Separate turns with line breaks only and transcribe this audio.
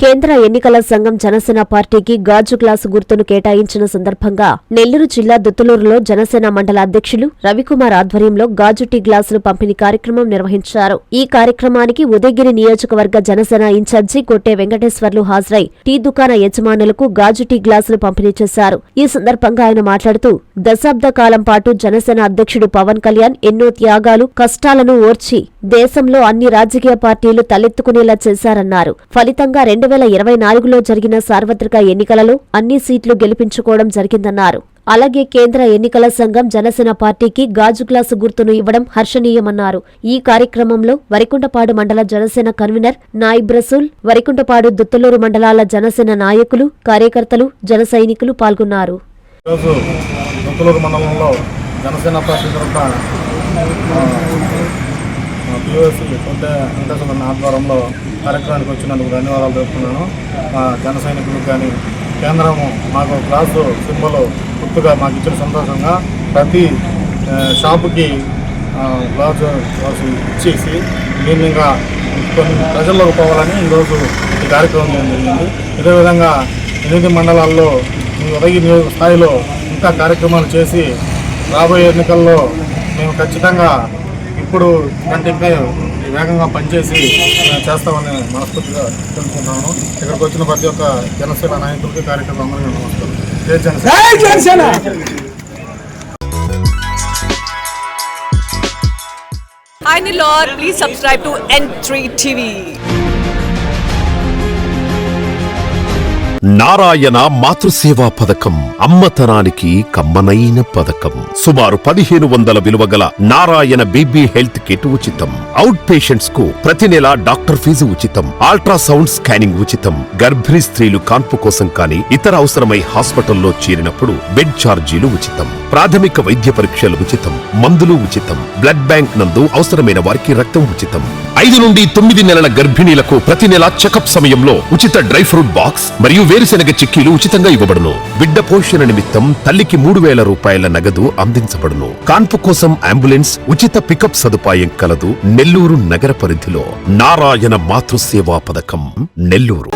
కేంద్ర ఎన్నికల సంఘం జనసేన పార్టీకి గాజు గ్లాసు గుర్తును కేటాయించిన సందర్భంగా నెల్లూరు జిల్లా దుత్తులూరులో జనసేన మండల అధ్యక్షులు రవికుమార్ ఆధ్వర్యంలో గాజు టీ గ్లాసులు పంపిణీ కార్యక్రమం నిర్వహించారు. ఈ కార్యక్రమానికి ఉదయగిరి నియోజకవర్గ జనసేన ఇన్ఛార్జి కొట్టే వెంకటేశ్వర్లు హాజరై టీ దుకాణ యజమానులకు గాజు టీ గ్లాసులు పంపిణీ చేశారు. ఈ సందర్భంగా ఆయన మాట్లాడుతూ దశాబ్ద కాలం పాటు జనసేన అధ్యక్షుడు పవన్ కళ్యాణ్ ఎన్నో త్యాగాలు, కష్టాలను ఓర్చి దేశంలో అన్ని రాజకీయ పార్టీలు తలెత్తుకునేలా చేశారన్నారు. ఫలితంగా 2024లో జరిగిన సార్వత్రిక ఎన్నికలలో అన్ని సీట్లు గెలిపించుకోవడం జరిగిందన్నారు. అలాగే కేంద్ర ఎన్నికల సంఘం జనసేన పార్టీకి గాజు గ్లాసు గుర్తును ఇవ్వడం హర్షణీయమన్నారు. ఈ కార్యక్రమంలో వరికుంటపాడు మండల జనసేన కన్వీనర్ నాయిబ్ రసూల్, వరికుంటపాడు దుత్తలూరు మండలాల జనసేన నాయకులు, కార్యకర్తలు, జన సైనికులు పాల్గొన్నారు.
ఆధ్వర్యంలో కార్యక్రమానికి వచ్చినందుకు ధన్యవాదాలు తెలుపుతున్నాను. జన సైనికులకు కానీ కేంద్రము మాకు గ్లాసు సింబల్ గుర్తుగా మాకు ఇచ్చిన సంతోషంగా ప్రతి షాపుకి గ్లాసు ఇచ్చేసి క్లీనింగ్గా కొన్ని ప్రజల్లోకి పోవాలని ఈరోజు ఈ కార్యక్రమం జరిగింది. ఇదే విధంగా 8 మండలాల్లో ఉదయగిరి స్థాయిలో ఇంకా కార్యక్రమాలు చేసి రాబోయే ఎన్నికల్లో మేము ఖచ్చితంగా ఇప్పుడు కంటే ఇంకా వేగంగా పనిచేసి చేస్తామని మనస్ఫూర్తిగా తెలుసుకుంటున్నాను. ఇక్కడికి వచ్చిన ప్రతి ఒక్క జనసేన నాయకులకి, కార్యకర్తలందరికీ నమస్కారం. జై Janasena.
Hi Nilor, please subscribe to N3 TV.
Narayana మాతృసేవా పథకం అమ్మతనానికి కమ్మనైన పథకం. సుమారు 1500 విలువగల నారాయణ బీబీ హెల్త్ కిట్ ఉచితం. అవుట్ పేషెంట్స్ కు ప్రతి నెల డాక్టర్ ఫీజు ఉచితం. అల్ట్రాసౌండ్ స్కానింగ్ ఉచితం. గర్భిణీ స్త్రీలు కాన్పు కోసం కానీ ఇతర అవసరమై హాస్పిటల్లో చేరినప్పుడు బెడ్ ఛార్జీలు ఉచితం. ప్రాథమిక వైద్య పరీక్షలు ఉచితం. మందులు ఉచితం. బ్లడ్ బ్యాంక్ నందు అవసరమైన వారికి రక్తం ఉచితం. 5 నుండి 9 నెలల గర్భిణీలకు ప్రతి నెల చెకప్ సమయంలో ఉచిత డ్రై ఫ్రూట్ బాక్స్ మరియు వేరుశెనగ చిక్కీలు ఉచితంగా ఇవ్వబడును. బిడ్డ పోషణ నిమిత్తం తల్లికి 3000 రూపాయల నగదు అందించబడును. కాన్పు కోసం అంబులెన్స్, ఉచిత పికప్ సదుపాయం కలదు. నెల్లూరు నగర పరిధిలో నారాయణ మాతృసేవా పథకం, నెల్లూరు.